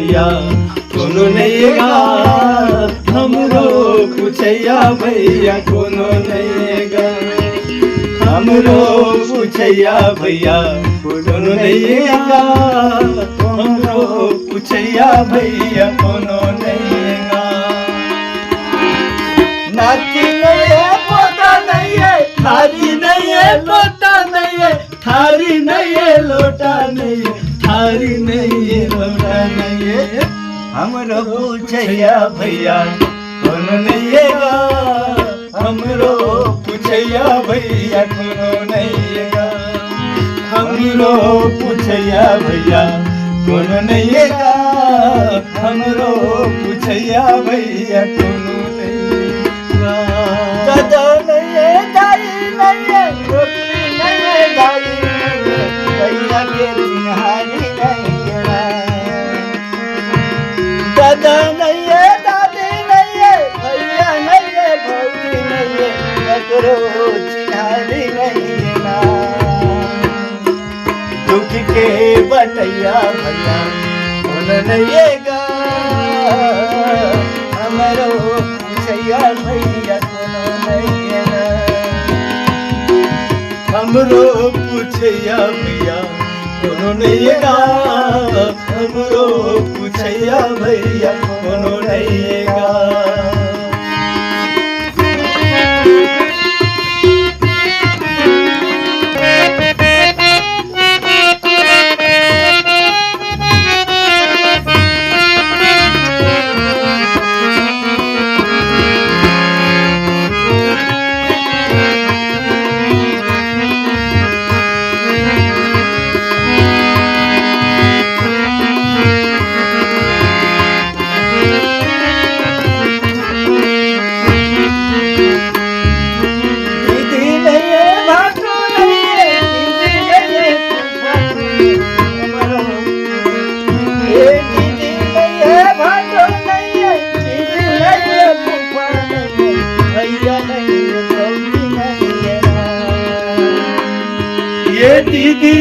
भैया कोनो नहीं गा हमरो पूछैया भैया कोनो नहीं गा हमरो पूछैया भैया कोनो नहीं गा हमरो पूछैया भैया कोनो नहीं गा नाची नहीं है पोता नहीं है थारी नहीं है लोटा नहीं है थारी नहीं है लोटा नहीं है थारी नहीं है लोटा नहीं है हमरो पूछैया भैया कोनो नहीं गा हमरो पूछैया भैया कोनो नहीं गा हमरो पूछैया भैया कोनो नहीं गा हमरो पूछैया भैया कोनो नहीं गा दादा नहीं है दाई नहीं है रोटी नहीं है दाई नहीं है भैया के निहारी नहीं है दादा नहीं है दादी नहीं है भैया नहीं है भौजी नहीं है ककरो चिन्हारी नहीं ना दुख के बटैया भैया कौन नहीं गा हमरो पूछैया भैया कोनो नहीं ना हमरो पूछैया भैया कोनो नहीं गा हमरो पूछैया भैया कोनो नहीं गा ये दीदी